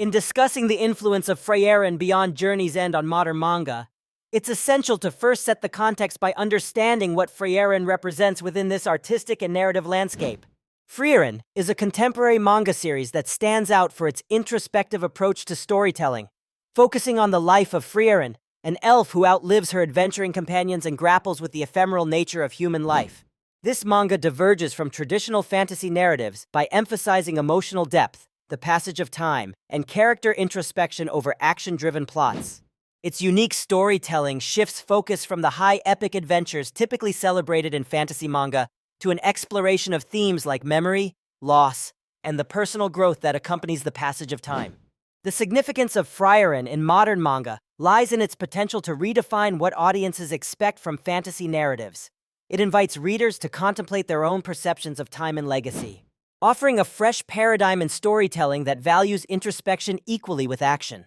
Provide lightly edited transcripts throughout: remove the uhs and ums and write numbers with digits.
In discussing the influence of Frieren beyond Journey's End on modern manga, it's essential to first set the context by understanding what Frieren represents within this artistic and narrative landscape. Frieren is a contemporary manga series that stands out for its introspective approach to storytelling, focusing on the life of Frieren, an elf who outlives her adventuring companions and grapples with the ephemeral nature of human life. This manga diverges from traditional fantasy narratives by emphasizing emotional depth, the passage of time, and character introspection over action-driven plots. Its unique storytelling shifts focus from the high epic adventures typically celebrated in fantasy manga to an exploration of themes like memory, loss, and the personal growth that accompanies the passage of time. The significance of Frieren in modern manga lies in its potential to redefine what audiences expect from fantasy narratives. It invites readers to contemplate their own perceptions of time and legacy, offering a fresh paradigm in storytelling that values introspection equally with action.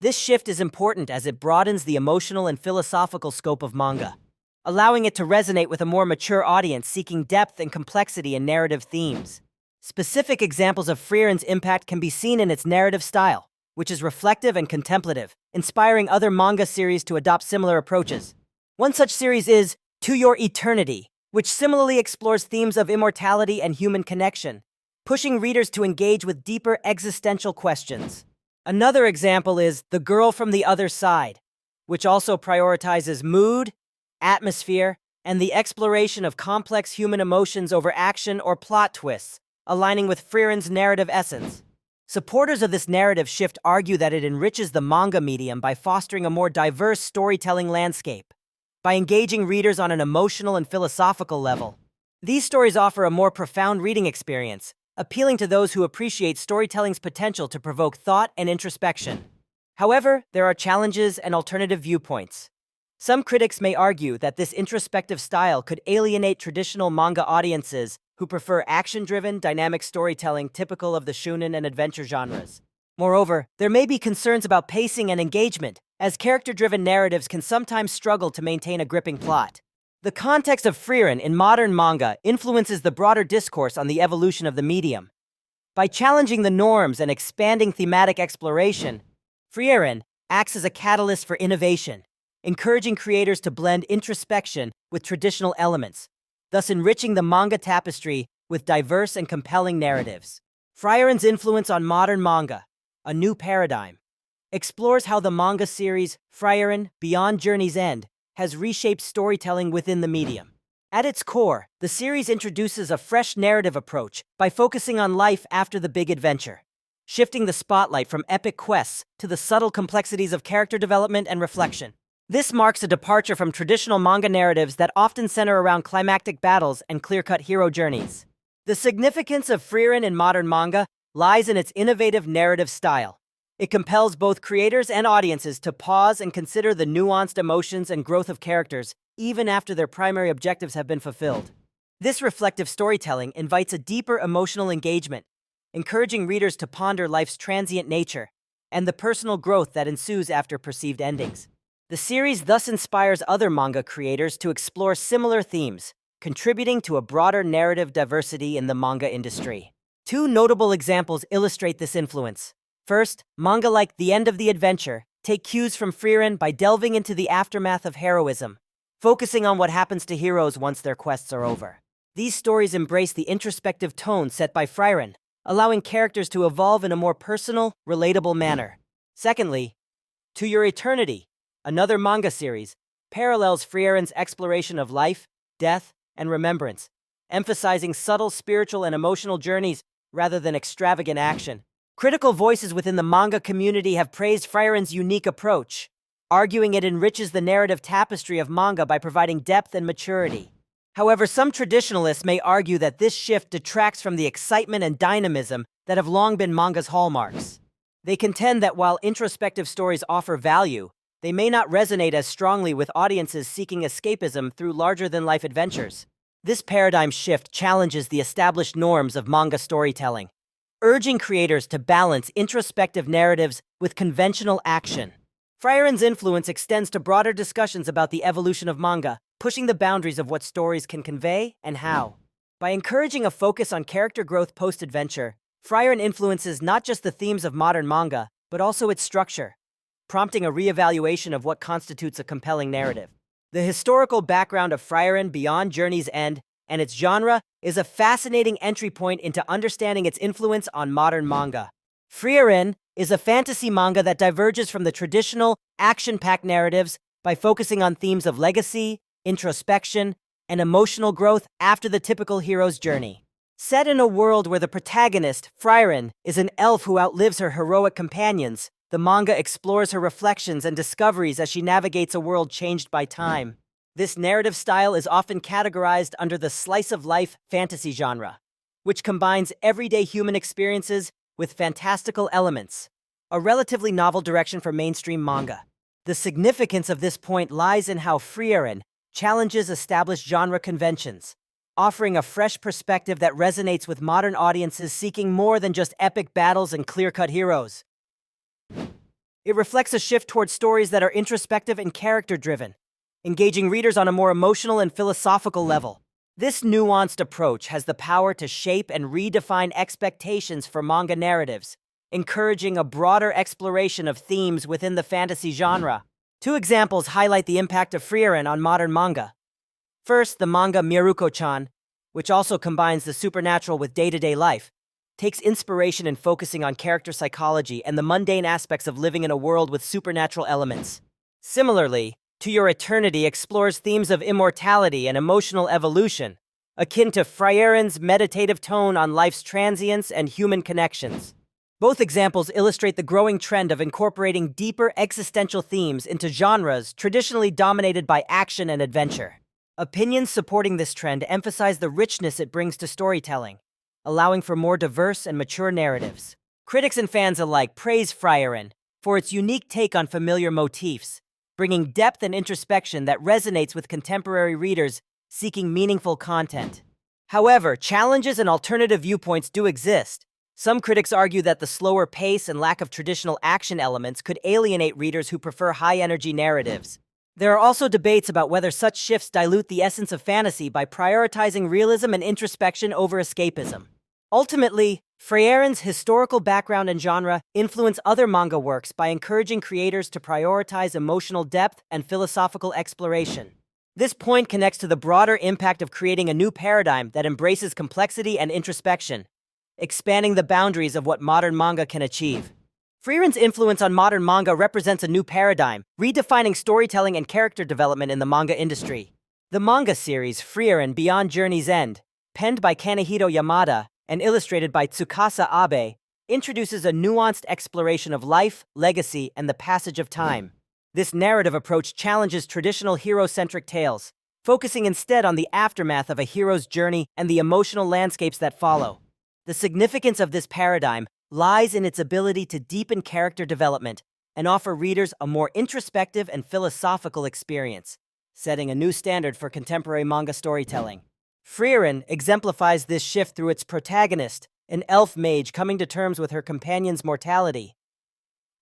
This shift is important as it broadens the emotional and philosophical scope of manga, allowing it to resonate with a more mature audience seeking depth and complexity in narrative themes. Specific examples of Frieren's impact can be seen in its narrative style, which is reflective and contemplative, inspiring other manga series to adopt similar approaches. One such series is To Your Eternity, which similarly explores themes of immortality and human connection, pushing readers to engage with deeper existential questions. Another example is The Girl from the Other Side, which also prioritizes mood, atmosphere, and the exploration of complex human emotions over action or plot twists, aligning with Frieren's narrative essence. Supporters of this narrative shift argue that it enriches the manga medium by fostering a more diverse storytelling landscape. By engaging readers on an emotional and philosophical level, these stories offer a more profound reading experience, appealing to those who appreciate storytelling's potential to provoke thought and introspection. However, there are challenges and alternative viewpoints. Some critics may argue that this introspective style could alienate traditional manga audiences who prefer action-driven, dynamic storytelling typical of the shonen and adventure genres. Moreover, there may be concerns about pacing and engagement, as character-driven narratives can sometimes struggle to maintain a gripping plot. The context of Frieren in modern manga influences the broader discourse on the evolution of the medium. By challenging the norms and expanding thematic exploration, Frieren acts as a catalyst for innovation, encouraging creators to blend introspection with traditional elements, thus enriching the manga tapestry with diverse and compelling narratives. Frieren's influence on modern manga, a new paradigm, explores how the manga series Frieren Beyond Journey's End has reshaped storytelling within the medium. At its core, the series introduces a fresh narrative approach by focusing on life after the big adventure, shifting the spotlight from epic quests to the subtle complexities of character development and reflection. This marks a departure from traditional manga narratives that often center around climactic battles and clear-cut hero journeys. The significance of Frieren in modern manga lies in its innovative narrative style. It compels both creators and audiences to pause and consider the nuanced emotions and growth of characters, even after their primary objectives have been fulfilled. This reflective storytelling invites a deeper emotional engagement, encouraging readers to ponder life's transient nature and the personal growth that ensues after perceived endings. The series thus inspires other manga creators to explore similar themes, contributing to a broader narrative diversity in the manga industry. Two notable examples illustrate this influence. First, manga like The End of the Adventure take cues from Frieren by delving into the aftermath of heroism, focusing on what happens to heroes once their quests are over. These stories embrace the introspective tone set by Frieren, allowing characters to evolve in a more personal, relatable manner. Secondly, To Your Eternity, another manga series, parallels Frieren's exploration of life, death, and remembrance, emphasizing subtle spiritual and emotional journeys rather than extravagant action. Critical voices within the manga community have praised Frieren's unique approach, arguing it enriches the narrative tapestry of manga by providing depth and maturity. However, some traditionalists may argue that this shift detracts from the excitement and dynamism that have long been manga's hallmarks. They contend that while introspective stories offer value, they may not resonate as strongly with audiences seeking escapism through larger-than-life adventures. This paradigm shift challenges the established norms of manga storytelling, urging creators to balance introspective narratives with conventional action. Frieren's influence extends to broader discussions about the evolution of manga, pushing the boundaries of what stories can convey and how. By encouraging a focus on character growth post-adventure, Frieren influences not just the themes of modern manga, but also its structure, prompting a reevaluation of what constitutes a compelling narrative. The historical background of Frieren Beyond Journey's End and its genre is a fascinating entry point into understanding its influence on modern manga. Frieren is a fantasy manga that diverges from the traditional, action-packed narratives by focusing on themes of legacy, introspection, and emotional growth after the typical hero's journey. Set in a world where the protagonist, Frieren, is an elf who outlives her heroic companions, the manga explores her reflections and discoveries as she navigates a world changed by time. This narrative style is often categorized under the slice-of-life fantasy genre, which combines everyday human experiences with fantastical elements, a relatively novel direction for mainstream manga. The significance of this point lies in how Frieren challenges established genre conventions, offering a fresh perspective that resonates with modern audiences seeking more than just epic battles and clear-cut heroes. It reflects a shift towards stories that are introspective and character-driven, engaging readers on a more emotional and philosophical level. This nuanced approach has the power to shape and redefine expectations for manga narratives, encouraging a broader exploration of themes within the fantasy genre. Two examples highlight the impact of Frieren on modern manga. First, the manga Miruko-chan, which also combines the supernatural with day-to-day life, takes inspiration in focusing on character psychology and the mundane aspects of living in a world with supernatural elements. Similarly, To Your Eternity explores themes of immortality and emotional evolution, akin to Frieren's meditative tone on life's transience and human connections. Both examples illustrate the growing trend of incorporating deeper existential themes into genres traditionally dominated by action and adventure. Opinions supporting this trend emphasize the richness it brings to storytelling, allowing for more diverse and mature narratives. Critics and fans alike praise Frieren for its unique take on familiar motifs, bringing depth and introspection that resonates with contemporary readers seeking meaningful content. However, challenges and alternative viewpoints do exist. Some critics argue that the slower pace and lack of traditional action elements could alienate readers who prefer high-energy narratives. There are also debates about whether such shifts dilute the essence of fantasy by prioritizing realism and introspection over escapism. Ultimately, Frieren's historical background and genre influence other manga works by encouraging creators to prioritize emotional depth and philosophical exploration. This point connects to the broader impact of creating a new paradigm that embraces complexity and introspection, expanding the boundaries of what modern manga can achieve. Frieren's influence on modern manga represents a new paradigm, redefining storytelling and character development in the manga industry. The manga series Frieren Beyond Journey's End, penned by Kanehiro Yamada and illustrated by Tsukasa Abe, introduces a nuanced exploration of life, legacy, and the passage of time. This narrative approach challenges traditional hero-centric tales, focusing instead on the aftermath of a hero's journey and the emotional landscapes that follow. The significance of this paradigm lies in its ability to deepen character development and offer readers a more introspective and philosophical experience, setting a new standard for contemporary manga storytelling. Frieren exemplifies this shift through its protagonist, an elf mage coming to terms with her companion's mortality.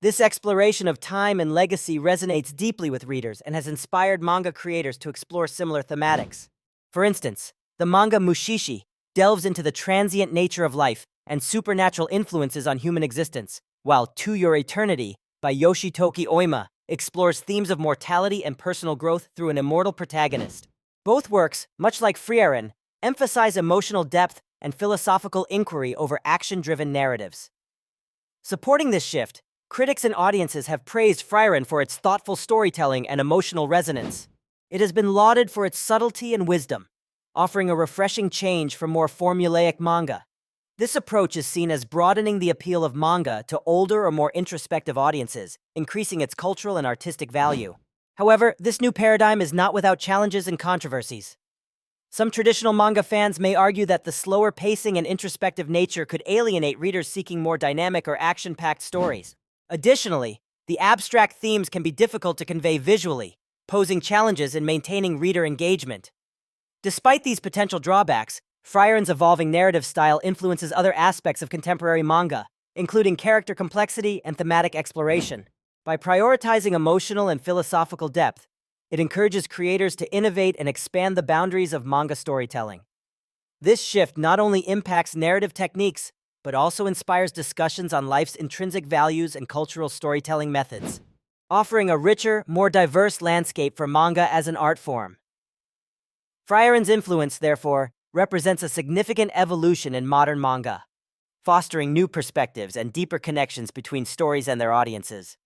This exploration of time and legacy resonates deeply with readers and has inspired manga creators to explore similar thematics. For instance, the manga Mushishi delves into the transient nature of life and supernatural influences on human existence, while To Your Eternity by Yoshitoki Oima explores themes of mortality and personal growth through an immortal protagonist. Both works, much like Frieren, emphasize emotional depth and philosophical inquiry over action-driven narratives. Supporting this shift, critics and audiences have praised Frieren for its thoughtful storytelling and emotional resonance. It has been lauded for its subtlety and wisdom, offering a refreshing change from more formulaic manga. This approach is seen as broadening the appeal of manga to older or more introspective audiences, increasing its cultural and artistic value. However, this new paradigm is not without challenges and controversies. Some traditional manga fans may argue that the slower pacing and introspective nature could alienate readers seeking more dynamic or action-packed stories. Additionally, the abstract themes can be difficult to convey visually, posing challenges in maintaining reader engagement. Despite these potential drawbacks, Frieren's evolving narrative style influences other aspects of contemporary manga, including character complexity and thematic exploration. By prioritizing emotional and philosophical depth, it encourages creators to innovate and expand the boundaries of manga storytelling. This shift not only impacts narrative techniques, but also inspires discussions on life's intrinsic values and cultural storytelling methods, offering a richer, more diverse landscape for manga as an art form. Frieren's influence, therefore, represents a significant evolution in modern manga, fostering new perspectives and deeper connections between stories and their audiences.